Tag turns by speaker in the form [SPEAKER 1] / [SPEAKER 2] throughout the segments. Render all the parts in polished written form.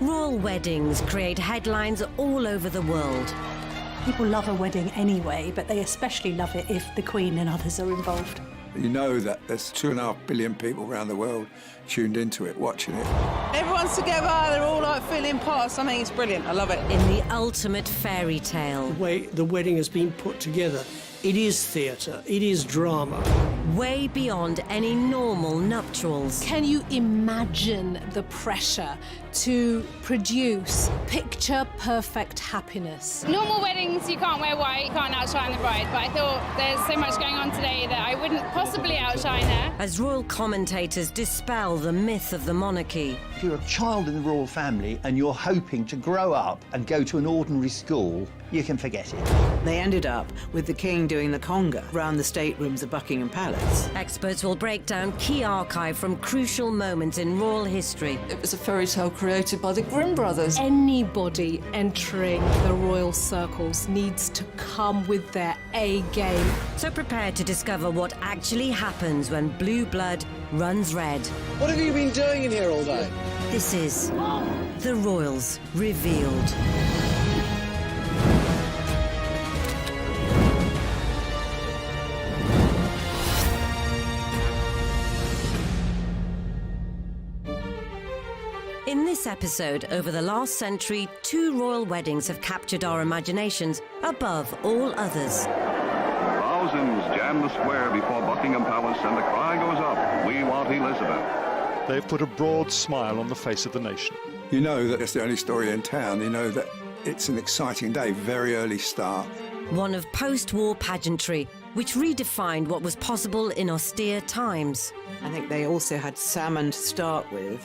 [SPEAKER 1] Royal weddings create headlines all over the world.
[SPEAKER 2] People love a wedding anyway, but they especially love it if the Queen and others are involved.
[SPEAKER 3] You know that there's 2.5 billion people around the world tuned into it, watching it.
[SPEAKER 4] Everyone's together, they're all like feeling part of something. It's brilliant, I love it.
[SPEAKER 1] In the ultimate fairy tale.
[SPEAKER 5] The way the wedding has been put together, it is theatre, it is drama.
[SPEAKER 1] Way beyond any normal nuptials.
[SPEAKER 6] Can you imagine the pressure to produce picture-perfect happiness?
[SPEAKER 7] Normal weddings, you can't wear white, you can't outshine the bride, but I thought there's so much going on today that I wouldn't possibly outshine her.
[SPEAKER 1] As royal commentators dispel the myth of the monarchy.
[SPEAKER 8] If you're a child in the royal family and you're hoping to grow up and go to an ordinary school, you can forget it.
[SPEAKER 4] They ended up with the King doing the conga round the staterooms of Buckingham Palace.
[SPEAKER 1] Experts will break down key archive from crucial moments in royal history.
[SPEAKER 9] It was a fairy tale created by the Grimm brothers.
[SPEAKER 6] Anybody entering the royal circles needs to come with their A game.
[SPEAKER 1] So prepare to discover what actually happens when blue blood runs red.
[SPEAKER 10] What have you been doing in here all day?
[SPEAKER 1] This is The Royals Revealed. In this episode, over the last century, 2 royal weddings have captured our imaginations above all others.
[SPEAKER 11] Thousands jam the square before Buckingham Palace and the cry goes up, "We want Elizabeth."
[SPEAKER 12] They've put a broad smile on the face of the nation.
[SPEAKER 3] You know that it's the only story in town. You know that it's an exciting day, very early start.
[SPEAKER 1] One of post-war pageantry, which redefined what was possible in austere times.
[SPEAKER 4] I think they also had salmon to start with,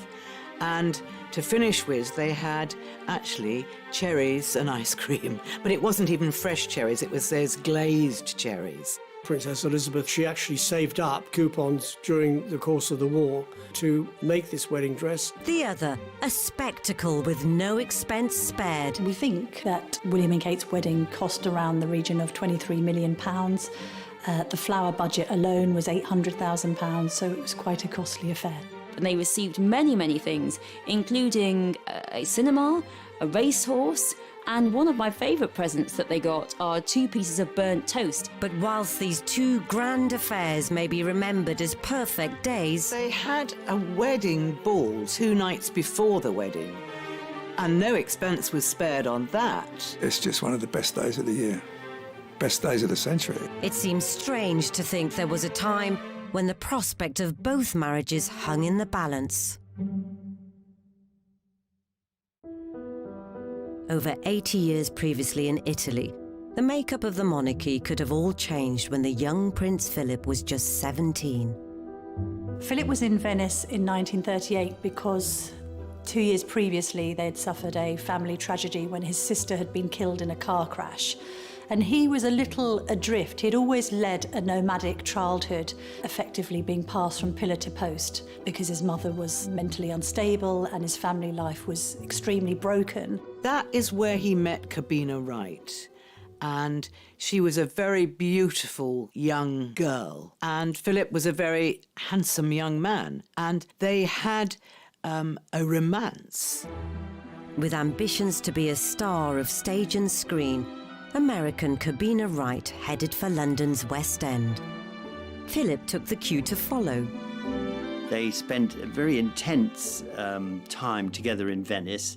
[SPEAKER 4] and to finish with, they had actually cherries and ice cream. But it wasn't even fresh cherries, it was those glazed cherries.
[SPEAKER 5] Princess Elizabeth, she actually saved up coupons during the course of the war to make this wedding dress.
[SPEAKER 1] The other, a spectacle with no expense spared.
[SPEAKER 2] We think that William and Kate's wedding cost around the region of £23 million. The flower budget alone was £800,000, so it was quite a costly affair.
[SPEAKER 13] And they received many, many things, including a cinema, a racehorse, and one of my favourite presents that they got are 2 pieces of burnt toast.
[SPEAKER 1] But whilst these 2 grand affairs may be remembered as perfect days,
[SPEAKER 4] they had a wedding ball 2 nights before the wedding, and no expense was spared on that.
[SPEAKER 3] It's just one of the best days of the year, best days of the century.
[SPEAKER 1] It seems strange to think there was a time when the prospect of both marriages hung in the balance. Over 80 years previously in Italy, the makeup of the monarchy could have all changed when the young Prince Philip was just 17.
[SPEAKER 2] Philip was in Venice in 1938 because 2 years previously they'd suffered a family tragedy when his sister had been killed in a car crash. And he was a little adrift. He'd always led a nomadic childhood, effectively being passed from pillar to post because his mother was mentally unstable and his family life was extremely broken.
[SPEAKER 4] That is where he met Cobbina Wright. And she was a very beautiful young girl. And Philip was a very handsome young man. And they had a romance.
[SPEAKER 1] With ambitions to be a star of stage and screen, American Cobbina Wright headed for London's West End. Philip took the cue to follow.
[SPEAKER 8] They spent a very intense time together in Venice,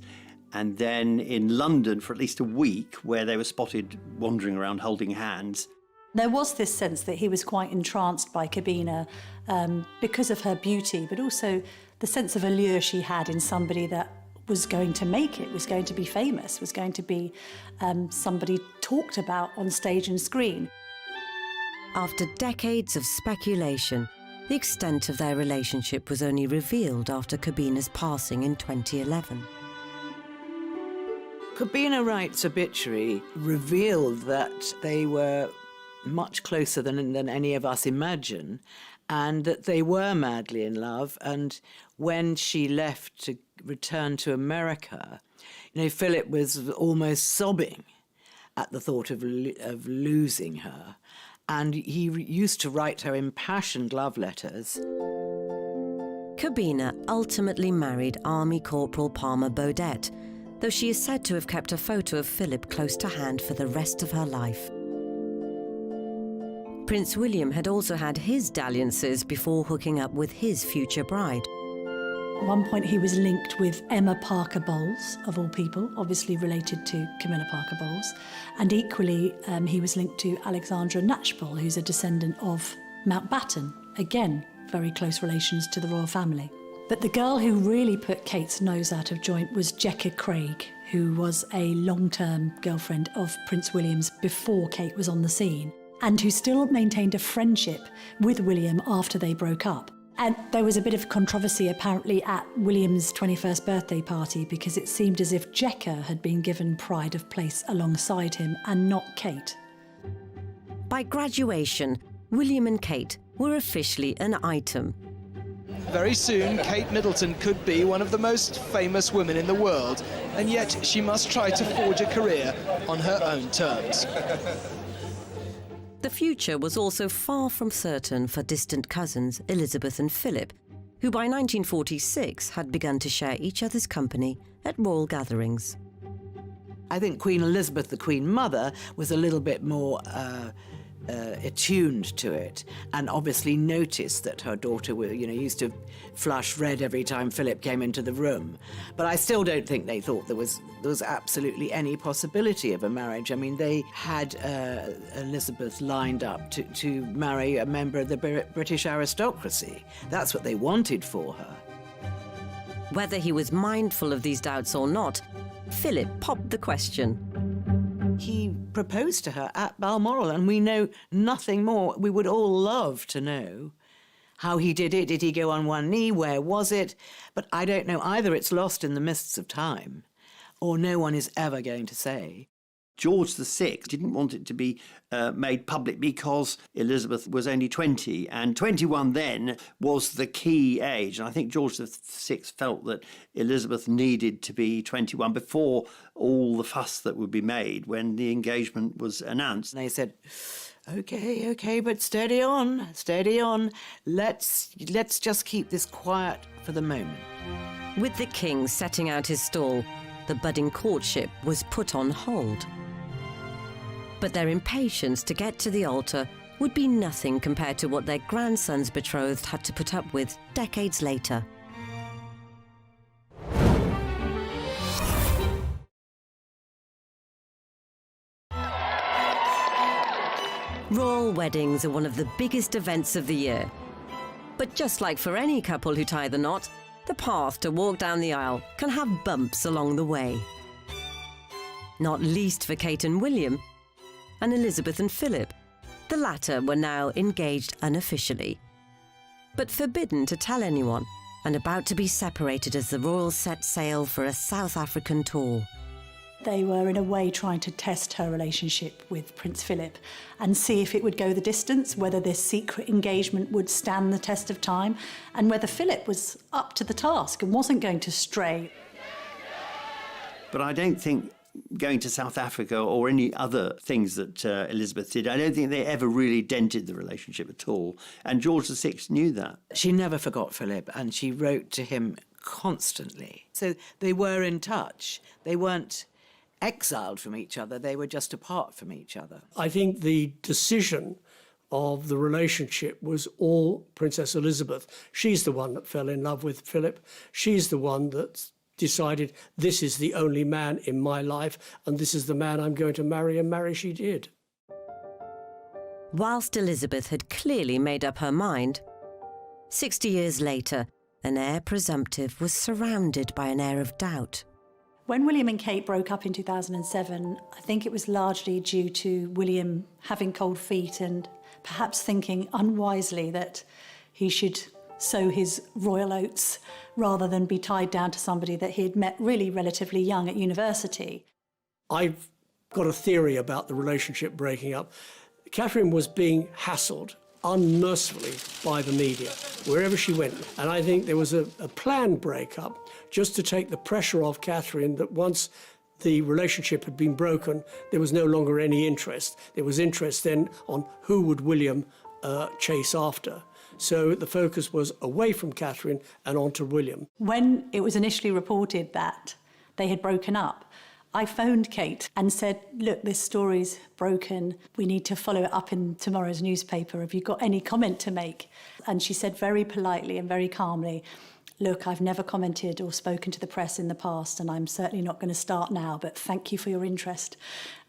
[SPEAKER 8] and then in London for at least a week, where they were spotted wandering around holding hands.
[SPEAKER 2] There was this sense that he was quite entranced by Cobbina because of her beauty, but also the sense of allure she had in somebody that was going to make it, was going to be famous, was going to be somebody talked about on stage and screen.
[SPEAKER 1] After decades of speculation, the extent of their relationship was only revealed after Cobbina's passing in 2011.
[SPEAKER 4] Cobbina Wright's obituary revealed that they were much closer than any of us imagine, and that they were madly in love. And when she left to return to America, you know, Philip was almost sobbing at the thought of losing her. And he used to write her impassioned love letters.
[SPEAKER 1] Corbina ultimately married Army Corporal Palmer Baudet, though she is said to have kept a photo of Philip close to hand for the rest of her life. Prince William had also had his dalliances before hooking up with his future bride.
[SPEAKER 2] At one point he was linked with Emma Parker Bowles, of all people, obviously related to Camilla Parker Bowles, and equally he was linked to Alexandra Knatchbull, who's a descendant of Mountbatten, again very close relations to the royal family. But the girl who really put Kate's nose out of joint was Jekka Craig, who was a long-term girlfriend of Prince William's before Kate was on the scene, and who still maintained a friendship with William after they broke up. And there was a bit of controversy apparently at William's 21st birthday party because it seemed as if Jekka had been given pride of place alongside him and not Kate.
[SPEAKER 1] By graduation, William and Kate were officially an item.
[SPEAKER 10] Very soon, Kate Middleton could be one of the most famous women in the world, and yet she must try to forge a career on her own terms.
[SPEAKER 1] The future was also far from certain for distant cousins Elizabeth and Philip, who by 1946 had begun to share each other's company at royal gatherings.
[SPEAKER 4] I think Queen Elizabeth, the Queen Mother, was a little bit more attuned to it, and obviously noticed that her daughter, used to flush red every time Philip came into the room. But I still don't think they thought there was absolutely any possibility of a marriage. I mean, they had Elizabeth lined up to marry a member of the British aristocracy. That's what they wanted for her.
[SPEAKER 1] Whether he was mindful of these doubts or not, Philip popped the question.
[SPEAKER 4] He proposed to her at Balmoral, and we know nothing more. We would all love to know how he did it. Did he go on one knee? Where was it? But I don't know. Either it's lost in the mists of time, or no one is ever going to say.
[SPEAKER 8] George VI didn't want it to be made public because Elizabeth was only 20, and 21 then was the key age. And I think George VI felt that Elizabeth needed to be 21 before all the fuss that would be made when the engagement was announced.
[SPEAKER 4] And they said, okay, but steady on. Let's just keep this quiet for the moment.
[SPEAKER 1] With the king setting out his stall, the budding courtship was put on hold. But their impatience to get to the altar would be nothing compared to what their grandson's betrothed had to put up with decades later. Royal weddings are one of the biggest events of the year. But just like for any couple who tie the knot, the path to walk down the aisle can have bumps along the way. Not least for Kate and William, and Elizabeth and Philip. The latter were now engaged unofficially, but forbidden to tell anyone, and about to be separated as the royals set sail for a South African tour.
[SPEAKER 2] They were in a way trying to test her relationship with Prince Philip and see if it would go the distance, whether this secret engagement would stand the test of time, and whether Philip was up to the task and wasn't going to stray.
[SPEAKER 8] But I don't think going to South Africa or any other things that Elizabeth did, I don't think they ever really dented the relationship at all. And George VI knew that.
[SPEAKER 4] She never forgot Philip, and she wrote to him constantly. So they were in touch. They weren't exiled from each other. They were just apart from each other.
[SPEAKER 5] I think the decision of the relationship was all Princess Elizabeth. She's the one that fell in love with Philip. She's the one that decided, this is the only man in my life, and this is the man I'm going to marry, and marry she did.
[SPEAKER 1] Whilst Elizabeth had clearly made up her mind, 60 years later, an heir presumptive was surrounded by an air of doubt.
[SPEAKER 2] When William and Kate broke up in 2007, I think it was largely due to William having cold feet and perhaps thinking unwisely that he should sow his royal oats rather than be tied down to somebody that he had met really relatively young at university.
[SPEAKER 5] I've got a theory about the relationship breaking up. Catherine was being hassled unmercifully by the media wherever she went, and I think there was a planned breakup just to take the pressure off Catherine, that once the relationship had been broken, there was no longer any interest. There was interest then on who would William chase after. So the focus was away from Catherine and onto William.
[SPEAKER 2] When it was initially reported that they had broken up, I phoned Kate and said, look, this story's broken. We need to follow it up in tomorrow's newspaper. Have you got any comment to make? And she said very politely and very calmly, look, I've never commented or spoken to the press in the past, and I'm certainly not going to start now, but thank you for your interest.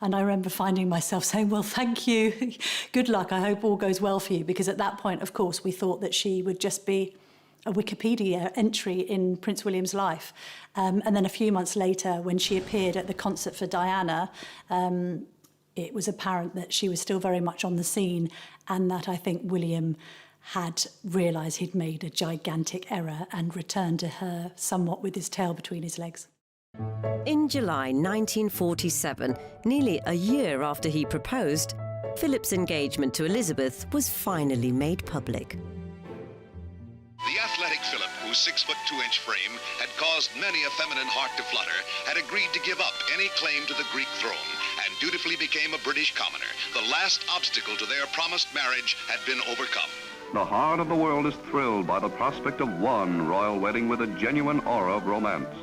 [SPEAKER 2] And I remember finding myself saying, well, thank you. Good luck. I hope all goes well for you. Because at that point, of course, we thought that she would just be a Wikipedia entry in Prince William's life. And then a few months later, when she appeared at the concert for Diana, it was apparent that she was still very much on the scene, and that I think William had realised he'd made a gigantic error and returned to her somewhat with his tail between his legs.
[SPEAKER 1] In July 1947, nearly a year after he proposed, Philip's engagement to Elizabeth was finally made public.
[SPEAKER 14] The athletic Philip, whose 6'2" frame had caused many a feminine heart to flutter, had agreed to give up any claim to the Greek throne and dutifully became a British commoner. The last obstacle to their promised marriage had been overcome.
[SPEAKER 11] The heart of the world is thrilled by the prospect of one royal wedding with a genuine aura of romance.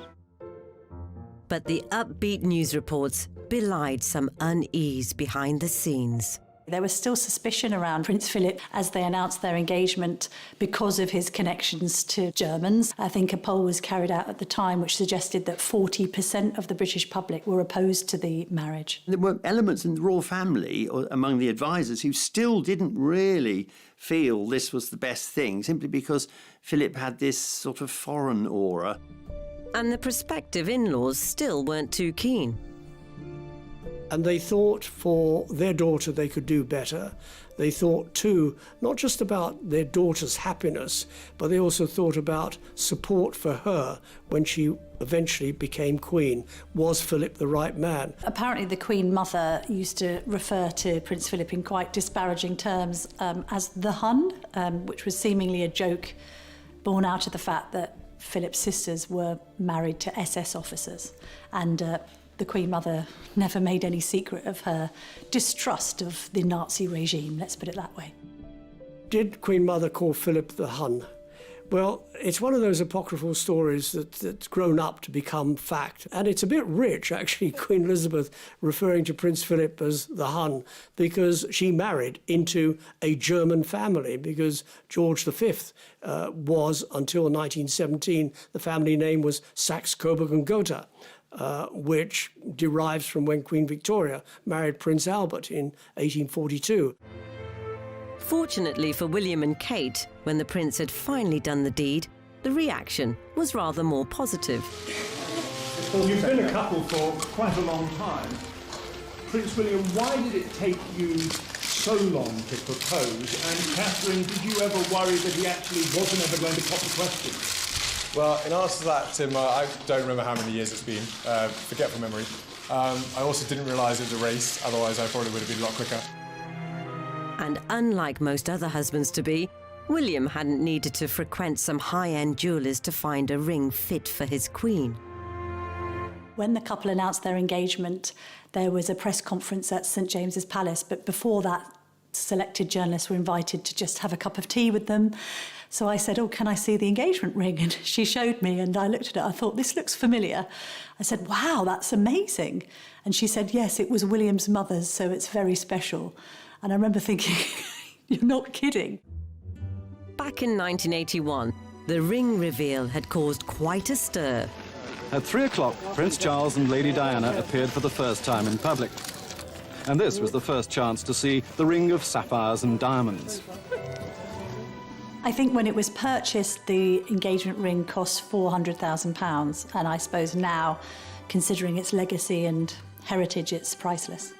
[SPEAKER 1] But the upbeat news reports belied some unease behind the scenes.
[SPEAKER 2] There was still suspicion around Prince Philip as they announced their engagement because of his connections to Germans. I think a poll was carried out at the time which suggested that 40% of the British public were opposed to the marriage.
[SPEAKER 8] There were elements in the royal family, or among the advisors, who still didn't really feel this was the best thing, simply because Philip had this sort of foreign aura.
[SPEAKER 1] And the prospective in-laws still weren't too keen.
[SPEAKER 5] And they thought for their daughter they could do better. They thought too, not just about their daughter's happiness, but they also thought about support for her when she eventually became queen. Was Philip the right man?
[SPEAKER 2] Apparently the Queen Mother used to refer to Prince Philip in quite disparaging terms as the Hun, which was seemingly a joke born out of the fact that Philip's sisters were married to SS officers. And the Queen Mother never made any secret of her distrust of the Nazi regime, let's put it that way.
[SPEAKER 5] Did Queen Mother call Philip the Hun? Well, it's one of those apocryphal stories that's grown up to become fact. And it's a bit rich, actually, Queen Elizabeth referring to Prince Philip as the Hun, because she married into a German family, because George V was, until 1917, the family name was Saxe-Coburg and Gotha. Which derives from when Queen Victoria married Prince Albert in 1842.
[SPEAKER 1] Fortunately for William and Kate, when the prince had finally done the deed, the reaction was rather more positive.
[SPEAKER 15] Well, you've been a couple for quite a long time. Prince William, why did it take you so long to propose? And Catherine, did you ever worry that he actually wasn't ever going to pop the question?
[SPEAKER 16] Well, in answer to that, Tim, I don't remember how many years it's been. Forget from memory. I also didn't realise it was a race, otherwise I probably would have been a lot quicker.
[SPEAKER 1] And unlike most other husbands-to-be, William hadn't needed to frequent some high-end jewellers to find a ring fit for his queen.
[SPEAKER 2] When the couple announced their engagement, there was a press conference at St James's Palace, but before that, selected journalists were invited to just have a cup of tea with them. So I said, oh, can I see the engagement ring? And she showed me, and I looked at it. I thought, this looks familiar. I said, wow, that's amazing. And she said, yes, it was William's mother's, so it's very special. And I remember thinking, you're not kidding.
[SPEAKER 1] Back in 1981, the ring reveal had caused quite a stir.
[SPEAKER 17] At 3 o'clock, Prince Charles and Lady Diana appeared for the first time in public. And this was the first chance to see the ring of sapphires and diamonds.
[SPEAKER 2] I think when it was purchased, the engagement ring cost £400,000, and I suppose now, considering its legacy and heritage, it's priceless.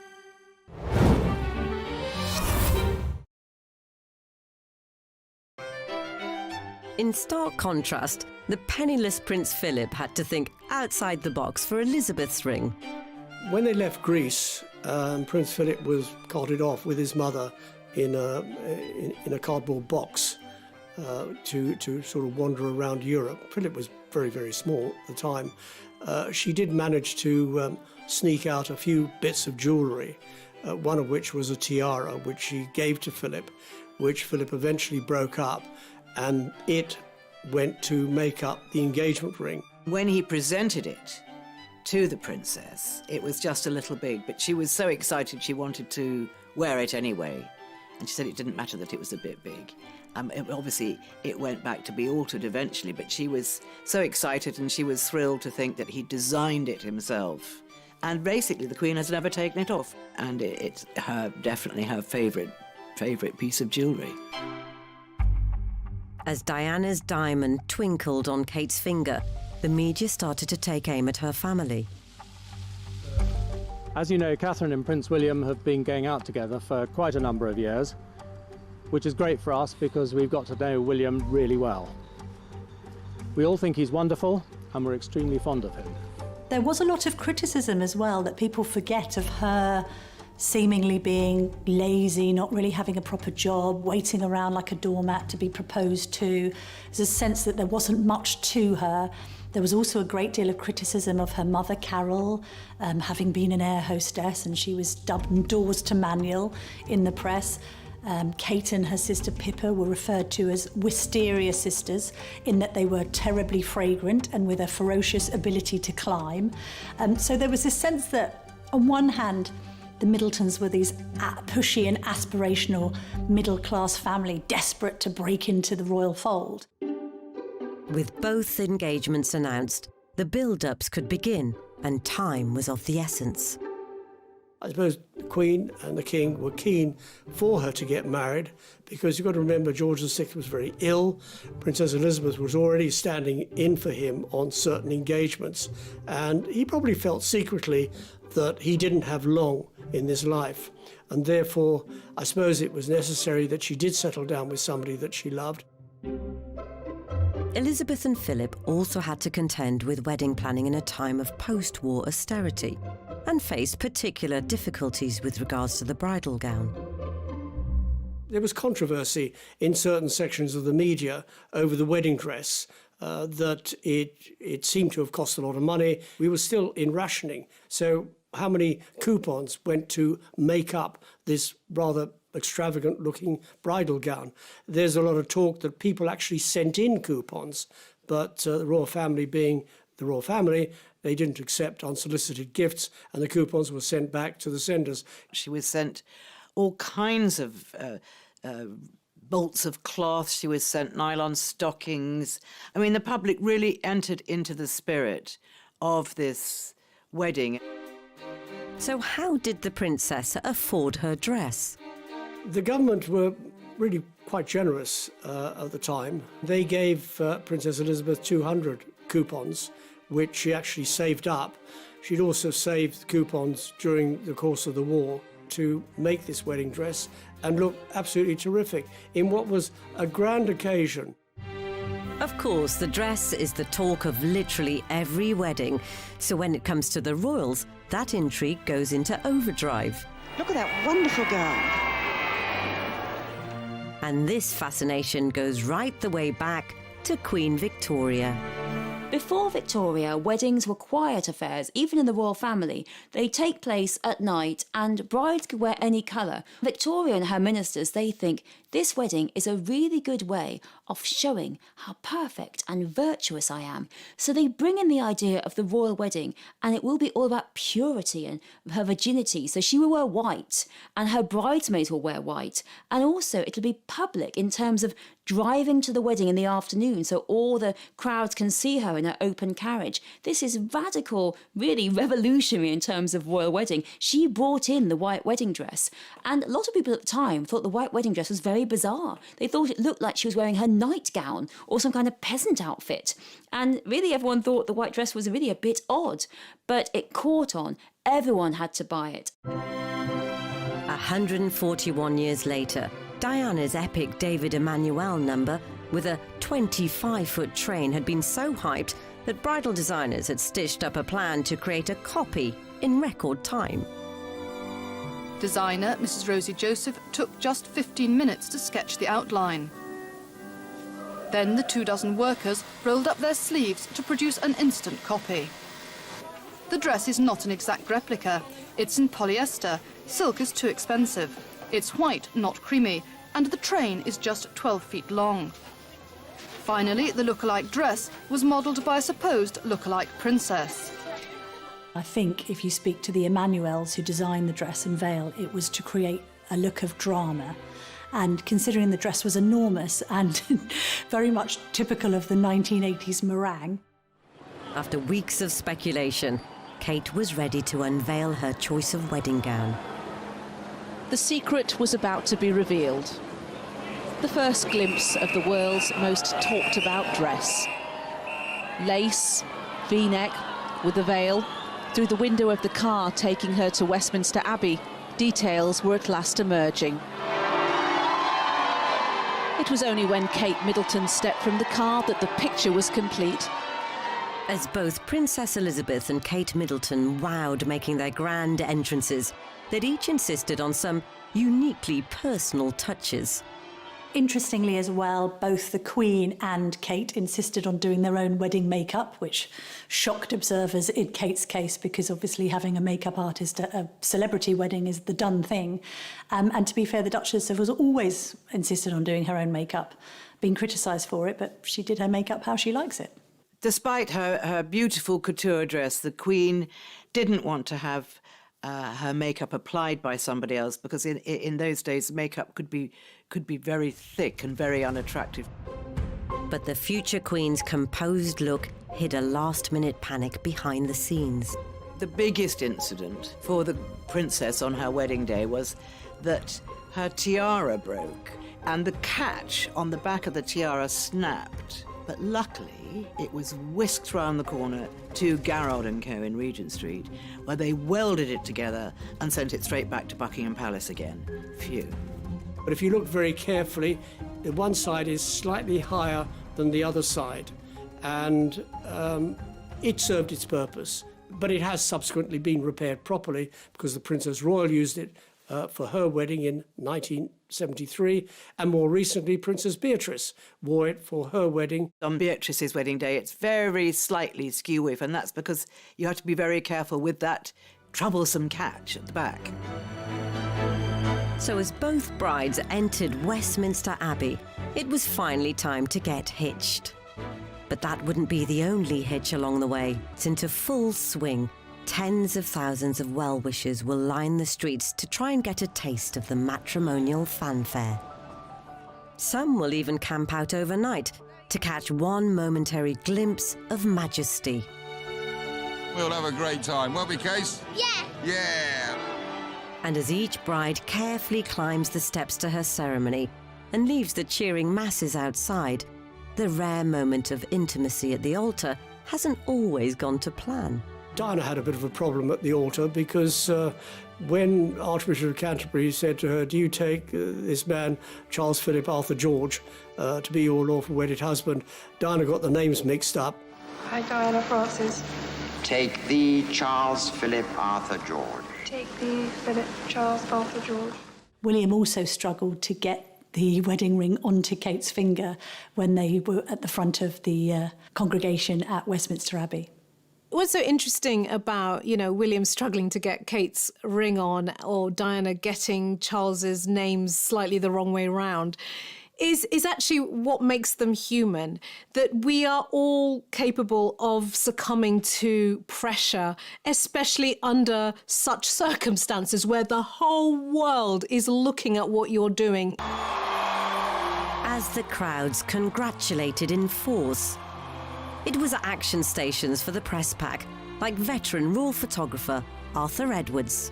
[SPEAKER 1] In stark contrast, the penniless Prince Philip had to think outside the box for Elizabeth's ring.
[SPEAKER 5] When they left Greece, Prince Philip was carted off with his mother in a cardboard box. To sort of wander around Europe. Philip was very, very small at the time. She did manage to sneak out a few bits of jewellery, one of which was a tiara, which she gave to Philip, which Philip eventually broke up, and it went to make up the engagement ring.
[SPEAKER 4] When he presented it to the princess, it was just a little big, but she was so excited she wanted to wear it anyway. And she said it didn't matter that it was a bit big. Obviously, it went back to be altered eventually, but she was so excited and she was thrilled to think that he designed it himself. And basically, the Queen has never taken it off. And it's definitely her favourite piece of jewellery.
[SPEAKER 1] As Diana's diamond twinkled on Kate's finger, the media started to take aim at her family.
[SPEAKER 18] As you know, Catherine and Prince William have been going out together for quite a number of years, which is great for us because we've got to know William really well. We all think he's wonderful and we're extremely fond of him.
[SPEAKER 2] There was a lot of criticism as well that people forget of her seemingly being lazy, not really having a proper job, waiting around like a doormat to be proposed to. There's a sense that there wasn't much to her. There was also a great deal of criticism of her mother, Carol, having been an air hostess, and she was dubbed Doors to Manual in the press. Kate and her sister Pippa were referred to as wisteria sisters in that they were terribly fragrant and with a ferocious ability to climb. So there was this sense that, on one hand, the Middletons were these pushy and aspirational middle-class family desperate to break into the royal fold.
[SPEAKER 1] With both engagements announced, the build-ups could begin and time was of the essence.
[SPEAKER 5] I suppose the Queen and the King were keen for her to get married because you've got to remember George VI was very ill. Princess Elizabeth was already standing in for him on certain engagements, and he probably felt secretly that he didn't have long in this life, and therefore I suppose it was necessary that she did settle down with somebody that she loved.
[SPEAKER 1] Elizabeth and Philip also had to contend with wedding planning in a time of post-war austerity and faced particular difficulties with regards to the bridal gown.
[SPEAKER 5] There was controversy in certain sections of the media over the wedding dress, that it seemed to have cost a lot of money. We were still in rationing, so how many coupons went to make up this rather extravagant-looking bridal gown? There's a lot of talk that people actually sent in coupons, but the royal family being the royal family, they didn't accept unsolicited gifts, and the coupons were sent back to the senders.
[SPEAKER 4] She was sent all kinds of bolts of cloth. She was sent nylon stockings. I mean, the public really entered into the spirit of this wedding.
[SPEAKER 1] So how did the princess afford her dress?
[SPEAKER 5] The government were really quite generous at the time. They gave Princess Elizabeth 200 coupons, which she actually saved up. She'd also saved coupons during the course of the war to make this wedding dress and look absolutely terrific in what was a grand occasion.
[SPEAKER 1] Of course, the dress is the talk of literally every wedding. So when it comes to the royals, that intrigue goes into overdrive.
[SPEAKER 19] Look at that wonderful gown.
[SPEAKER 1] And this fascination goes right the way back to Queen Victoria.
[SPEAKER 13] Before Victoria, weddings were quiet affairs, even in the royal family. They take place at night and brides could wear any colour. Victoria and her ministers, they think this wedding is a really good way of showing how perfect and virtuous I am. So they bring in the idea of the royal wedding, and it will be all about purity and her virginity. So she will wear white and her bridesmaids will wear white. And also it'll be public in terms of driving to the wedding in the afternoon so all the crowds can see her in her open carriage. This is radical, really revolutionary in terms of royal wedding. She brought in the white wedding dress, and a lot of people at the time thought the white wedding dress was very bizarre. They thought it looked like she was wearing her nightgown or some kind of peasant outfit, and really everyone thought the white dress was really a bit odd, but it caught on. Everyone had to buy it.
[SPEAKER 1] 141 years later, Diana's epic David Emmanuel number with a 25-foot train had been so hyped that bridal designers had stitched up a plan to create a copy in record time.
[SPEAKER 20] Designer Mrs. Rosie Joseph took just 15 minutes to sketch the outline. Then the 24 workers rolled up their sleeves to produce an instant copy. The dress is not an exact replica. It's in polyester. Silk is too expensive. It's white, not creamy. and the train is just 12 feet long. Finally, the look-alike dress was modelled by a supposed look-alike princess.
[SPEAKER 2] I think if you speak to the Emanuels who designed the dress and veil, it was to create a look of drama. And considering the dress was enormous and very much typical of the 1980s meringue.
[SPEAKER 1] After weeks of speculation, Kate was ready to unveil her choice of wedding gown.
[SPEAKER 21] The secret was about to be revealed. The first glimpse of the world's most talked about dress. Lace, V-neck, with a veil. Through the window of the car taking her to Westminster Abbey, details were at last emerging. It was only when Kate Middleton stepped from the car that the picture was complete.
[SPEAKER 1] As both Princess Elizabeth and Kate Middleton wowed making their grand entrances, they'd each insisted on some uniquely personal touches.
[SPEAKER 2] Interestingly as well, both the Queen and Kate insisted on doing their own wedding makeup, which shocked observers in Kate's case because obviously having a makeup artist at a celebrity wedding is the done thing. And to be fair, the Duchess has always insisted on doing her own makeup, been criticised for it, but she did her makeup how she likes it.
[SPEAKER 4] Despite her beautiful couture dress, the Queen didn't want to have her makeup applied by somebody else because in those days makeup could be very thick and very unattractive.
[SPEAKER 1] But the future Queen's composed look hid a last-minute panic behind the scenes.
[SPEAKER 4] The biggest incident for the princess on her wedding day was that her tiara broke and the catch on the back of the tiara snapped. But luckily, it was whisked round the corner to Garrard & Co. in Regent Street, where they welded it together and sent it straight back to Buckingham Palace again. Phew.
[SPEAKER 5] But if you look very carefully, the one side is slightly higher than the other side, and it served its purpose. But it has subsequently been repaired properly because the Princess Royal used it for her wedding in 1973, and more recently Princess Beatrice wore it for her wedding.
[SPEAKER 4] On Beatrice's wedding day, it's very slightly skew-whiff, and that's because you have to be very careful with that troublesome catch at the back.
[SPEAKER 1] So as both brides entered Westminster Abbey, it was finally time to get hitched. But that wouldn't be the only hitch along the way. It's into full swing. Tens of thousands of well-wishers will line the streets to try and get a taste of the matrimonial fanfare. Some will even camp out overnight to catch one momentary glimpse of majesty.
[SPEAKER 22] We'll have a great time, won't we, Case?
[SPEAKER 23] Yeah!
[SPEAKER 22] Yeah!
[SPEAKER 1] And as each bride carefully climbs the steps to her ceremony and leaves the cheering masses outside, the rare moment of intimacy at the altar hasn't always gone to plan.
[SPEAKER 5] Diana had a bit of a problem at the altar because when Archbishop of Canterbury said to her, do you take this man, Charles Philip Arthur George, to be your lawful wedded husband, Diana got the names mixed up.
[SPEAKER 23] Hi, Diana Francis.
[SPEAKER 24] Take thee, Charles Philip Arthur George.
[SPEAKER 23] Take thee, Philip Charles Arthur George.
[SPEAKER 2] William also struggled to get the wedding ring onto Kate's finger when they were at the front of the congregation at Westminster Abbey.
[SPEAKER 6] What's so interesting about, William struggling to get Kate's ring on or Diana getting Charles's names slightly the wrong way round is actually what makes them human, that we are all capable of succumbing to pressure, especially under such circumstances where the whole world is looking at what you're doing.
[SPEAKER 1] As the crowds congratulated in force, it was action stations for the press pack, like veteran royal photographer Arthur Edwards.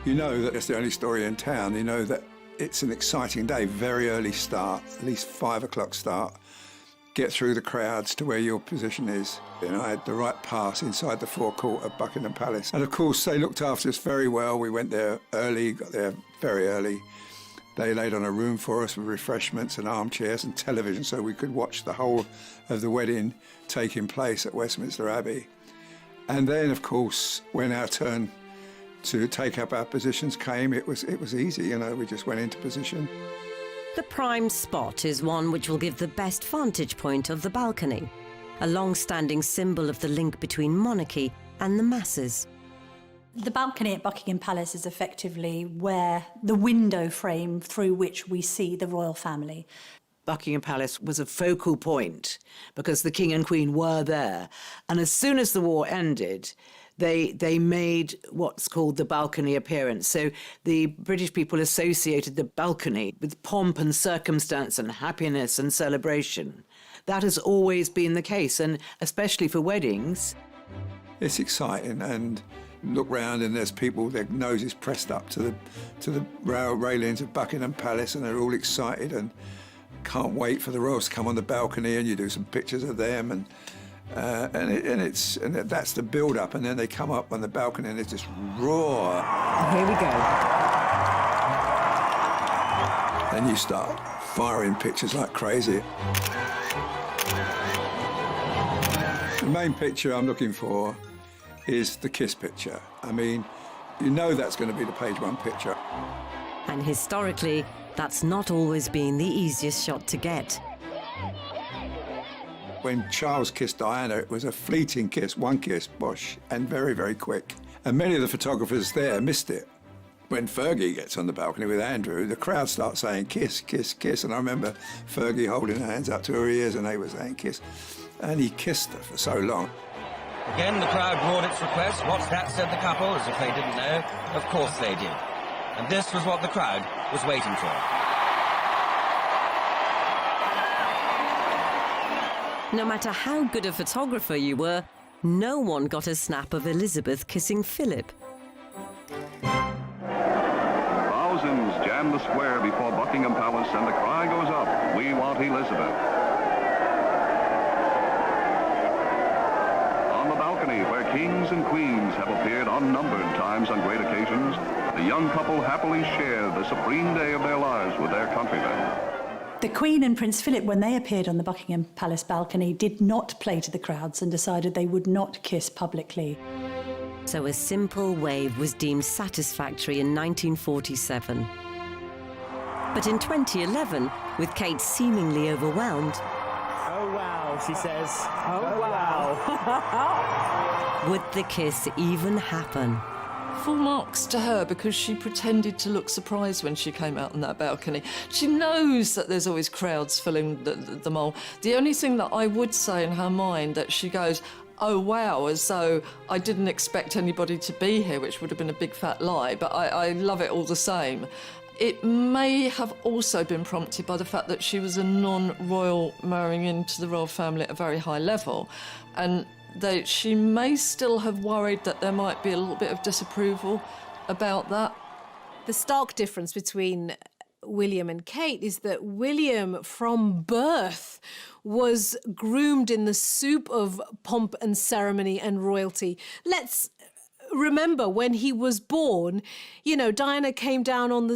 [SPEAKER 3] You know that it's the only story in town. You know that it's an exciting day, very early start, at least 5 o'clock start. Get through the crowds to where your position is. I had the right pass inside the forecourt of Buckingham Palace. And of course, they looked after us very well. We went there early, got there very early. They laid on a room for us with refreshments and armchairs and television so we could watch the whole of the wedding taking place at Westminster Abbey. And then, of course, when our turn to take up our positions came, it was easy, we just went into position.
[SPEAKER 1] The prime spot is one which will give the best vantage point of the balcony, a long-standing symbol of the link between monarchy and the masses.
[SPEAKER 2] The balcony at Buckingham Palace is effectively where the window frame through which we see the royal family.
[SPEAKER 4] Buckingham Palace was a focal point because the King and Queen were there. And as soon as the war ended, they made what's called the balcony appearance. So the British people associated the balcony with pomp and circumstance and happiness and celebration. That has always been the case, and especially for weddings.
[SPEAKER 3] It's exciting, and look round and there's people, their noses pressed up to the railings of Buckingham Palace, and they're all excited and can't wait for the royals to come on the balcony, and you do some pictures of them, and that's the build-up, and then they come up on the balcony and they just roar.
[SPEAKER 4] Here we go.
[SPEAKER 3] Then you start firing pictures like crazy. The main picture I'm looking for is the kiss picture. I mean, you know that's going to be the page one picture.
[SPEAKER 1] And historically, that's not always been the easiest shot to get.
[SPEAKER 3] When Charles kissed Diana, it was a fleeting kiss, one kiss, bosh, and very, very quick. And many of the photographers there missed it. When Fergie gets on the balcony with Andrew, the crowd starts saying, kiss, kiss, kiss. And I remember Fergie holding her hands up to her ears and they were saying kiss. And he kissed her for so long.
[SPEAKER 7] Again, the crowd roared its request. What's that, said the couple, as if they didn't know. Of course they did. And this was what the crowd was waiting for.
[SPEAKER 1] No matter how good a photographer you were, no one got a snap of Elizabeth kissing Philip.
[SPEAKER 11] Thousands jam the square before Buckingham Palace, and the cry goes up, "We want Elizabeth." On the balcony, where kings and queens have appeared unnumbered times on great occasions, the young couple happily share the supreme day of their lives with their countrymen.
[SPEAKER 2] The Queen and Prince Philip, when they appeared on the Buckingham Palace balcony, did not play to the crowds and decided they would not kiss publicly.
[SPEAKER 1] So a simple wave was deemed satisfactory in 1947. But in 2011, with Kate seemingly overwhelmed...
[SPEAKER 9] Oh, wow, she says. Oh, wow.
[SPEAKER 1] would the kiss even happen?
[SPEAKER 10] Full marks to her because she pretended to look surprised when she came out on that balcony. She knows that there's always crowds filling the mall. The only thing that I would say in her mind that she goes, oh wow, as though I didn't expect anybody to be here, which would have been a big fat lie, but I love it all the same. It may have also been prompted by the fact that she was a non-royal marrying into the royal family at a very high level, and that she may still have worried that there might be a little bit of disapproval about that.
[SPEAKER 6] The stark difference between William and Kate is that William, from birth, was groomed in the soup of pomp and ceremony and royalty. Let's remember when he was born, you know, Diana came down on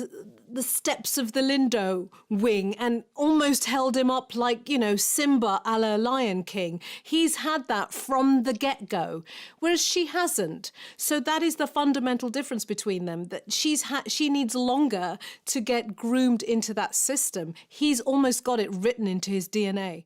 [SPEAKER 6] the steps of the Lindo wing and almost held him up like, you know, Simba a la Lion King. He's had that from the get-go, whereas she hasn't. So that is the fundamental difference between them, that she needs longer to get groomed into that system. He's almost got it written into his DNA.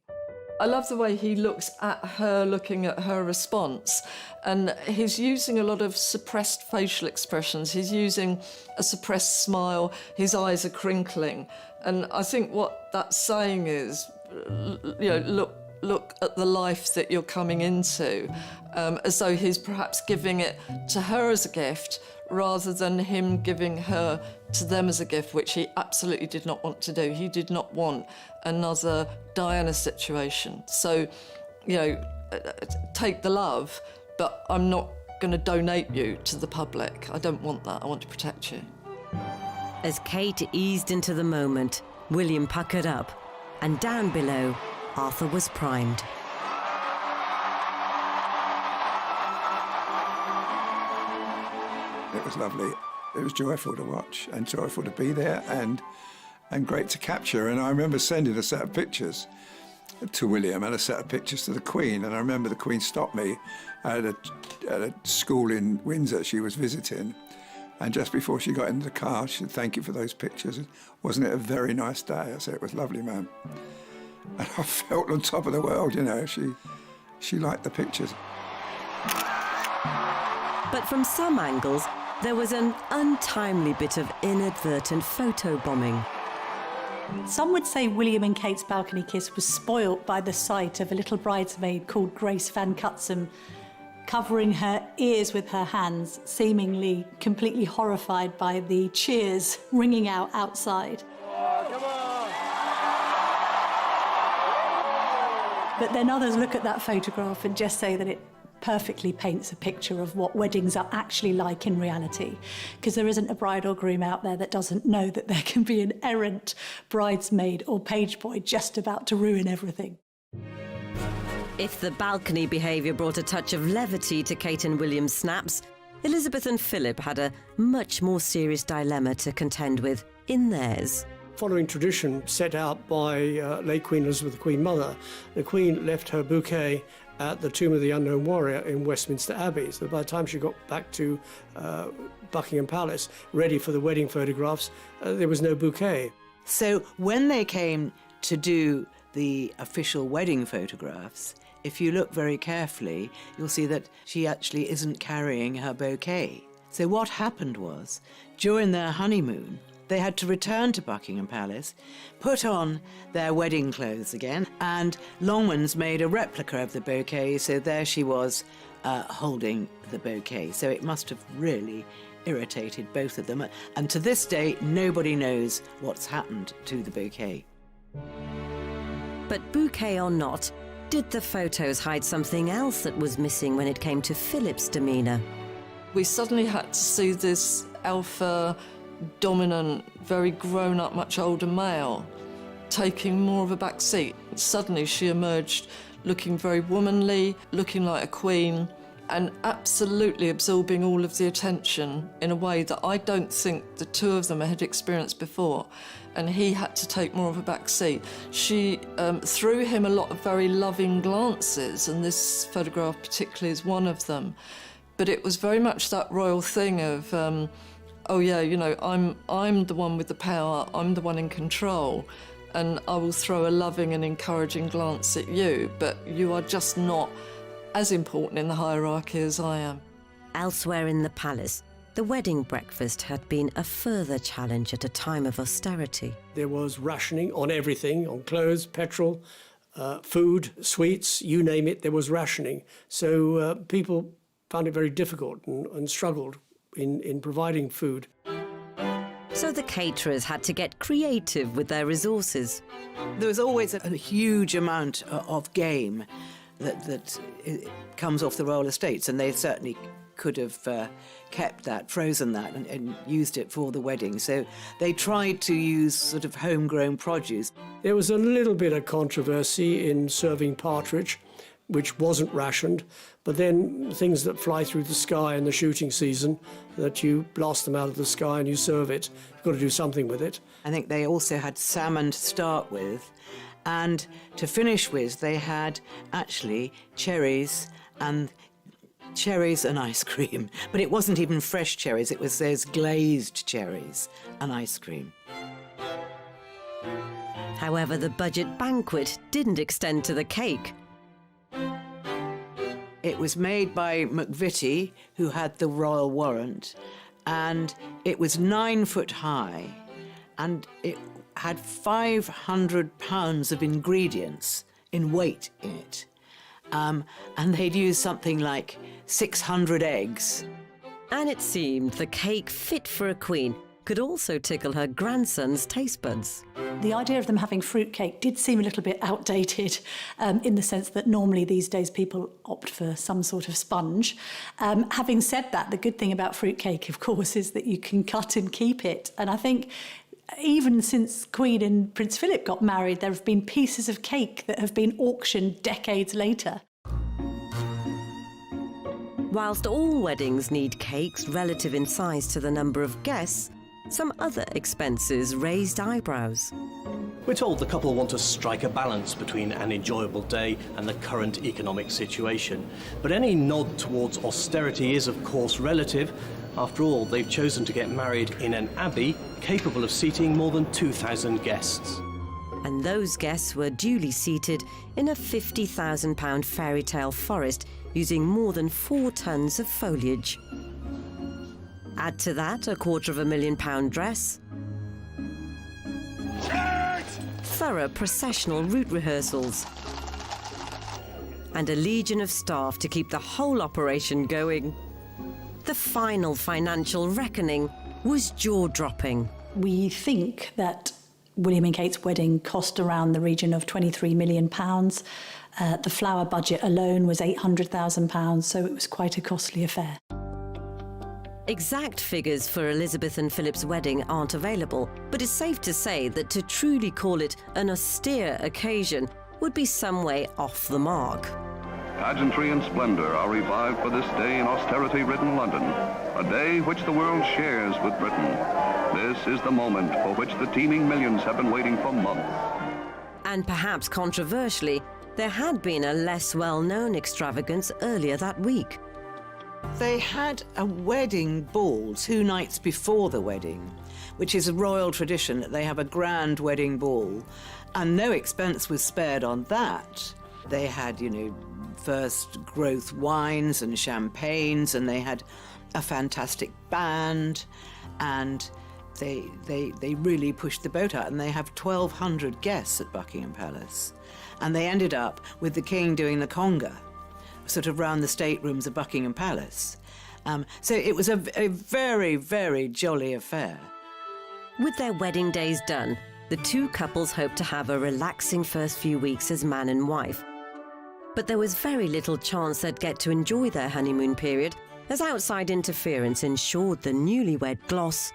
[SPEAKER 10] I love the way he looks at her, looking at her response. And he's using a lot of suppressed facial expressions. He's using a suppressed smile. His eyes are crinkling. And I think what that's saying is, you know, look at the life that you're coming into, as though he's perhaps giving it to her as a gift rather than him giving her to them as a gift, which he absolutely did not want to do. He did not want another Diana situation. So, you know, take the love, but I'm not going to donate you to the public. I don't want that. I want to protect you.
[SPEAKER 1] As Kate eased into the moment, William puckered up, and down below, Arthur was primed.
[SPEAKER 3] It was lovely. It was joyful to watch and joyful to be there and great to capture. And I remember sending a set of pictures to William and a set of pictures to the Queen. And I remember the Queen stopped me at a school in Windsor she was visiting. And just before she got into the car, she said, "Thank you for those pictures. Wasn't it a very nice day?" I said, "It was lovely, ma'am." And I felt on top of the world, you know. She liked the pictures.
[SPEAKER 1] But from some angles, there was an untimely bit of inadvertent photobombing.
[SPEAKER 2] Some would say William and Kate's balcony kiss was spoilt by the sight of a little bridesmaid called Grace Van Cutsem covering her ears with her hands, seemingly completely horrified by the cheers ringing out outside. But then others look at that photograph and just say that it perfectly paints a picture of what weddings are actually like in reality, because there isn't a bride or groom out there that doesn't know that there can be an errant bridesmaid or page boy just about to ruin everything.
[SPEAKER 1] If the balcony behaviour brought a touch of levity to Kate and William's snaps, Elizabeth and Philip had a much more serious dilemma to contend with in theirs.
[SPEAKER 5] Following tradition set out by late Queen Elizabeth, the Queen Mother, the Queen left her bouquet at the Tomb of the Unknown Warrior in Westminster Abbey. So by the time she got back to Buckingham Palace, ready for the wedding photographs, there was no bouquet.
[SPEAKER 4] So when they came to do the official wedding photographs, if you look very carefully, you'll see that she actually isn't carrying her bouquet. So what happened was, during their honeymoon, they had to return to Buckingham Palace, put on their wedding clothes again, and Longmans made a replica of the bouquet, so there she was holding the bouquet. So it must have really irritated both of them. And to this day, nobody knows what's happened to the bouquet.
[SPEAKER 1] But bouquet or not, did the photos hide something else that was missing when it came to Philip's demeanour?
[SPEAKER 10] We suddenly had to see this alpha, dominant, very grown-up, much older male taking more of a back seat. Suddenly she emerged looking very womanly, looking like a queen, and absolutely absorbing all of the attention in a way that I don't think the two of them had experienced before. And he had to take more of a back seat. She threw him a lot of very loving glances, and this photograph particularly is one of them. But it was very much that royal thing of, oh yeah, you know, I'm the one with the power, I'm the one in control, and I will throw a loving and encouraging glance at you, but you are just not as important in the hierarchy as I am.
[SPEAKER 1] Elsewhere in the palace, the wedding breakfast had been a further challenge at a time of austerity.
[SPEAKER 5] There was rationing on everything, on clothes, petrol, food, sweets, you name it, there was rationing. So people found it very difficult and struggled in providing food.
[SPEAKER 1] So the caterers had to get creative with their resources.
[SPEAKER 4] There was always a huge amount of game that comes off the royal estates, and they certainly could have kept that, frozen that, and used it for the wedding. So they tried to use sort of homegrown produce.
[SPEAKER 5] There was a little bit of controversy in serving partridge, which wasn't rationed, but then things that fly through the sky in the shooting season, that you blast them out of the sky and you serve it. You've got to do something with it.
[SPEAKER 4] I think they also had salmon to start with, and to finish with, they had actually cherries and ice cream. But it wasn't even fresh cherries, it was those glazed cherries and ice cream.
[SPEAKER 1] However, the budget banquet didn't extend to the cake.
[SPEAKER 4] It was made by McVitie, who had the royal warrant, and it was 9 foot high, and it had 500 pounds of ingredients in weight in it. And they'd used something like 600 eggs.
[SPEAKER 1] And it seemed the cake fit for a queen could also tickle her grandson's taste buds.
[SPEAKER 2] The idea of them having fruitcake did seem a little bit outdated in the sense that normally these days people opt for some sort of sponge. Having said that, the good thing about fruitcake, of course, is that you can cut and keep it. And I think even since Queen and Prince Philip got married, there have been pieces of cake that have been auctioned decades later.
[SPEAKER 1] Whilst all weddings need cakes relative in size to the number of guests, some other expenses raised eyebrows.
[SPEAKER 8] We're told the couple want to strike a balance between an enjoyable day and the current economic situation. But any nod towards austerity is, of course, relative. After all, they've chosen to get married in an abbey capable of seating more than 2,000 guests.
[SPEAKER 1] And those guests were duly seated in a £50,000 fairy tale forest using more than 4 tons of foliage. Add to that a £250,000 dress, thorough processional route rehearsals, and a legion of staff to keep the whole operation going. The final financial reckoning was jaw-dropping.
[SPEAKER 2] We think that William and Kate's wedding cost around the region of £23 million. The flower budget alone was £800,000, so it was quite a costly affair.
[SPEAKER 1] Exact figures for Elizabeth and Philip's wedding aren't available, but it's safe to say that to truly call it an austere occasion would be some way off the mark.
[SPEAKER 11] Pageantry and splendor are revived for this day in austerity-ridden London, a day which the world shares with Britain. This is the moment for which the teeming millions have been waiting for months.
[SPEAKER 1] And perhaps controversially, there had been a less well-known extravagance earlier that week.
[SPEAKER 4] They had a wedding ball 2 nights before the wedding, which is a royal tradition that they have a grand wedding ball, and no expense was spared on that. They had, first growth wines and champagnes, and they had a fantastic band, and they really pushed the boat out, and they have 1,200 guests at Buckingham Palace. And they ended up with the king doing the conga, sort of round the staterooms of Buckingham Palace. So it was a very, very jolly affair.
[SPEAKER 1] With their wedding days done, the two couples hoped to have a relaxing first few weeks as man and wife. But there was very little chance they'd get to enjoy their honeymoon period, as outside interference ensured the newlywed gloss.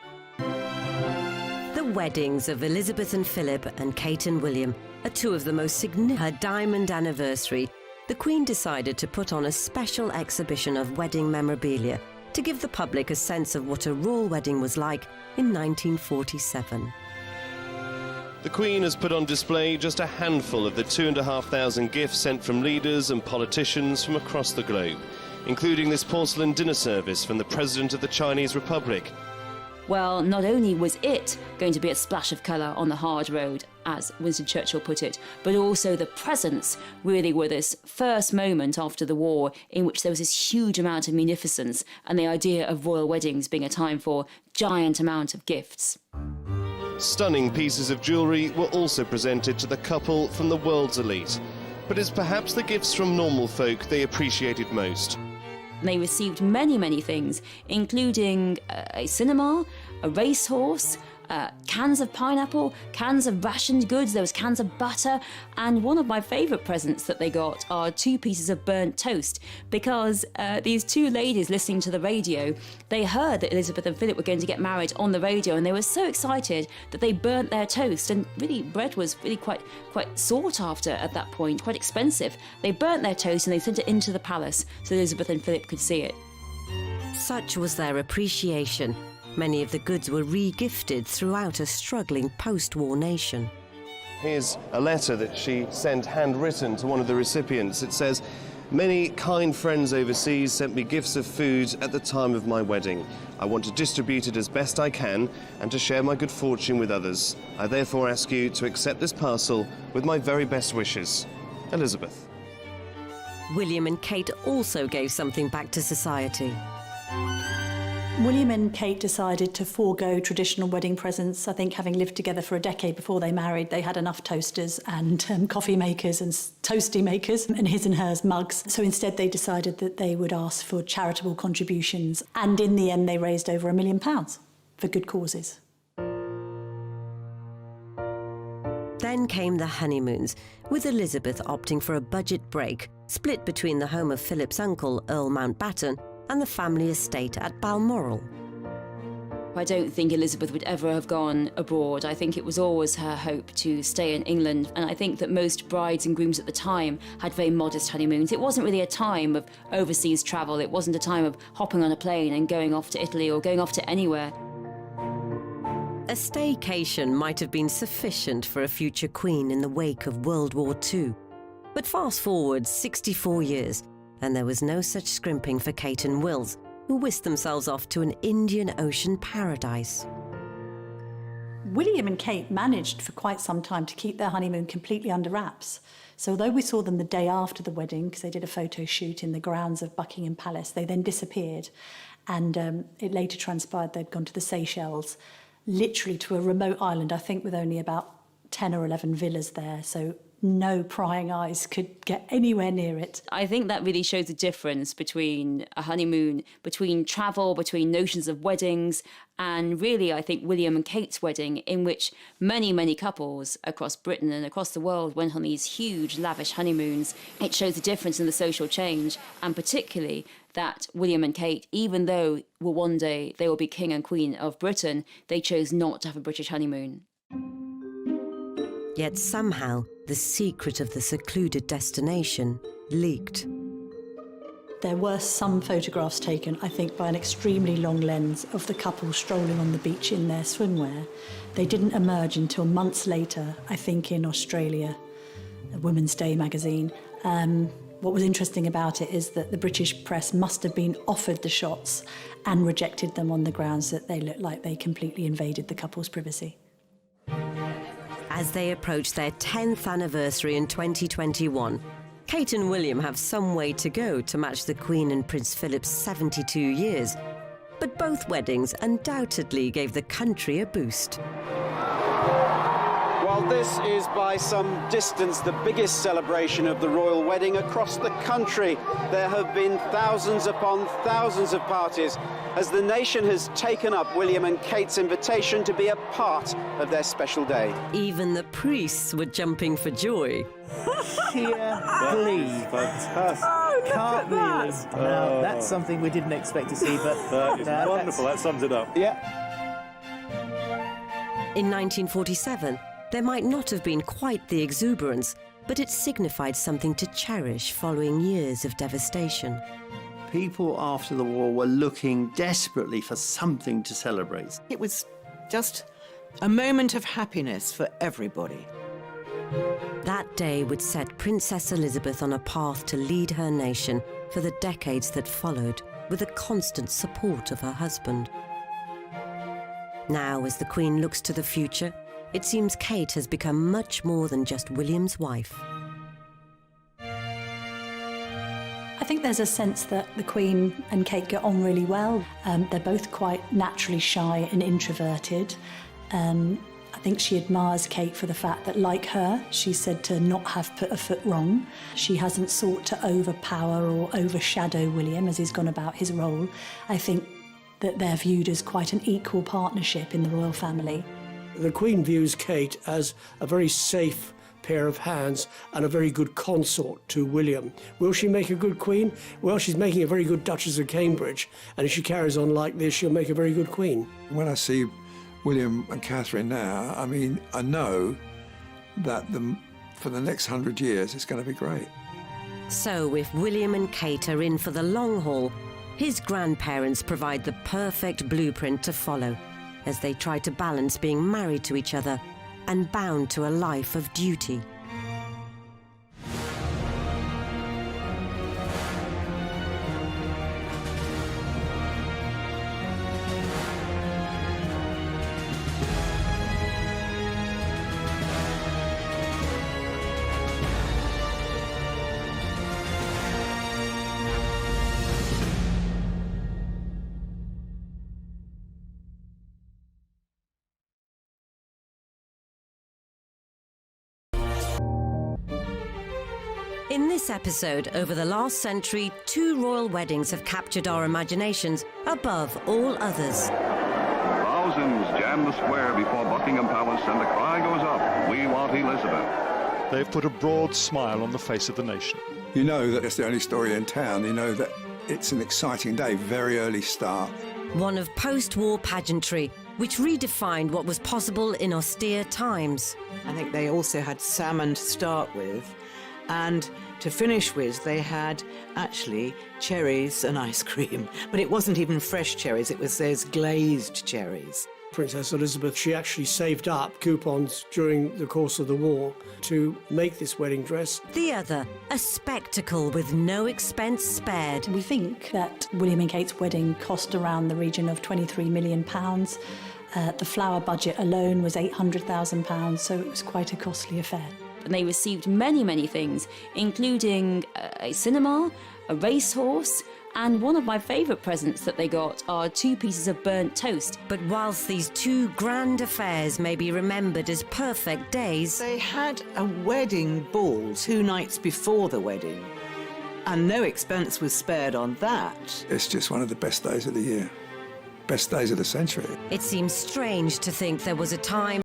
[SPEAKER 1] The weddings of Elizabeth and Philip and Kate and William are two of the most significant. Her diamond anniversary, the Queen decided to put on a special exhibition of wedding memorabilia to give the public a sense of what a royal wedding was like in 1947.
[SPEAKER 12] The Queen has put on display just a handful of the 2,500 gifts sent from leaders and politicians from across the globe, including this porcelain dinner service from the President of the Chinese Republic.
[SPEAKER 13] Well, not only was it going to be a splash of colour on the hard road, as Winston Churchill put it, but also the presents really were this first moment after the war in which there was this huge amount of munificence and the idea of royal weddings being a time for giant amount of gifts.
[SPEAKER 12] Stunning pieces of jewellery were also presented to the couple from the world's elite, but it's perhaps the gifts from normal folk they appreciated most.
[SPEAKER 13] They received many, many things, including a cinema, a racehorse, cans of pineapple, cans of rationed goods, there was cans of butter, and one of my favourite presents that they got are 2 pieces of burnt toast, because these 2 ladies listening to the radio, they heard that Elizabeth and Philip were going to get married on the radio, and they were so excited that they burnt their toast, and really bread was really quite sought after at that point, quite expensive. They burnt their toast and they sent it into the palace so Elizabeth and Philip could see it.
[SPEAKER 1] Such was their appreciation. Many of the goods were re-gifted throughout a struggling post-war nation.
[SPEAKER 12] Here's a letter that she sent handwritten to one of the recipients. It says, "Many kind friends overseas sent me gifts of food at the time of my wedding. I want to distribute it as best I can and to share my good fortune with others. I therefore ask you to accept this parcel with my very best wishes. Elizabeth."
[SPEAKER 1] William and Kate also gave something back to society.
[SPEAKER 2] William and Kate decided to forego traditional wedding presents. I think having lived together for a decade before they married, they had enough toasters and coffee makers and toasty makers and his and hers mugs. So instead they decided that they would ask for charitable contributions. And in the end, they raised over £1 million for good causes.
[SPEAKER 1] Then came the honeymoons, with Elizabeth opting for a budget break, split between the home of Philip's uncle, Earl Mountbatten, and the family estate at Balmoral.
[SPEAKER 13] I don't think Elizabeth would ever have gone abroad. I think it was always her hope to stay in England, and I think that most brides and grooms at the time had very modest honeymoons. It wasn't really a time of overseas travel. It wasn't a time of hopping on a plane and going off to Italy or going off to anywhere.
[SPEAKER 1] A staycation might have been sufficient for a future queen in the wake of World War II. But fast forward 64 years, and there was no such scrimping for Kate and Wills, who whisked themselves off to an Indian Ocean paradise.
[SPEAKER 2] William and Kate managed for quite some time to keep their honeymoon completely under wraps. So although we saw them the day after the wedding, because they did a photo shoot in the grounds of Buckingham Palace, they then disappeared. And it later transpired they'd gone to the Seychelles, literally to a remote island, I think with only about 10 or 11 villas there. So no prying eyes could get anywhere near it.
[SPEAKER 13] I think that really shows the difference between a honeymoon, between travel, between notions of weddings, and really, I think, William and Kate's wedding, in which many, many couples across Britain and across the world went on these huge, lavish honeymoons. It shows the difference in the social change, and particularly that William and Kate, even though one day they will be king and queen of Britain, they chose not to have a British honeymoon.
[SPEAKER 1] Yet somehow, the secret of the secluded destination leaked.
[SPEAKER 2] There were some photographs taken, I think, by an extremely long lens of the couple strolling on the beach in their swimwear. They didn't emerge until months later, I think, in Australia, a Women's Day magazine. What was interesting about it is that the British press must have been offered the shots and rejected them on the grounds that they looked like they completely invaded the couple's privacy.
[SPEAKER 1] As they approach their 10th anniversary in 2021, Kate and William have some way to go to match the Queen and Prince Philip's 72 years. But both weddings undoubtedly gave the country a boost.
[SPEAKER 14] While this is by some distance the biggest celebration of the royal wedding across the country, there have been thousands upon thousands of parties as the nation has taken up William and Kate's invitation to be a part of their special day.
[SPEAKER 1] Even the priests were jumping for joy.
[SPEAKER 9] Sheer glee.
[SPEAKER 15] Fantastic.
[SPEAKER 9] Can't really. Now, that's something we didn't expect to see, but...
[SPEAKER 15] That is wonderful. That sums it up.
[SPEAKER 9] Yeah.
[SPEAKER 1] In 1947, there might not have been quite the exuberance, but it signified something to cherish following years of devastation.
[SPEAKER 16] People after the war were looking desperately for something to celebrate.
[SPEAKER 4] It was just a moment of happiness for everybody.
[SPEAKER 1] That day would set Princess Elizabeth on a path to lead her nation for the decades that followed, with the constant support of her husband. Now, as the Queen looks to the future, it seems Kate has become much more than just William's wife.
[SPEAKER 2] I think there's a sense that the Queen and Kate get on really well. They're both quite naturally shy and introverted. I think she admires Kate for the fact that, like her, she's said to not have put a foot wrong. She hasn't sought to overpower or overshadow William as he's gone about his role. I think that they're viewed as quite an equal partnership in the royal family.
[SPEAKER 5] The Queen views Kate as a very safe pair of hands and a very good consort to William. Will she make a good Queen? Well, she's making a very good Duchess of Cambridge, and if she carries on like this, she'll make a very good Queen.
[SPEAKER 3] When I see William and Catherine now, I mean, I know that for the next 100 years, it's going to be great.
[SPEAKER 1] So if William and Kate are in for the long haul, his grandparents provide the perfect blueprint to follow as they try to balance being married to each other and bound to a life of duty. In this episode, over the last century, 2 royal weddings have captured our imaginations above all others.
[SPEAKER 11] Thousands jam the square before Buckingham Palace and the cry goes up, "We want Elizabeth."
[SPEAKER 15] They've put a broad smile on the face of the nation.
[SPEAKER 3] You know that it's the only story in town. You know that it's an exciting day, very early start.
[SPEAKER 1] One of post-war pageantry, which redefined what was possible in austere times.
[SPEAKER 4] I think they also had salmon to start with, and to finish with, they had actually cherries and ice cream. But it wasn't even fresh cherries, it was those glazed cherries.
[SPEAKER 5] Princess Elizabeth, she actually saved up coupons during the course of the war to make this wedding dress.
[SPEAKER 1] The other, a spectacle with no expense spared.
[SPEAKER 2] We think that William and Kate's wedding cost around the region of £23 million. The flower budget alone was £800,000, so it was quite a costly affair.
[SPEAKER 13] And they received many, many things, including a cinema, a racehorse, and one of my favourite presents that they got are 2 pieces of burnt toast.
[SPEAKER 1] But whilst these 2 grand affairs may be remembered as perfect days,
[SPEAKER 4] they had a wedding ball 2 nights before the wedding, and no expense was spared on that.
[SPEAKER 3] It's just one of the best days of the year, best days of the century.
[SPEAKER 1] it seems strange to think there was a time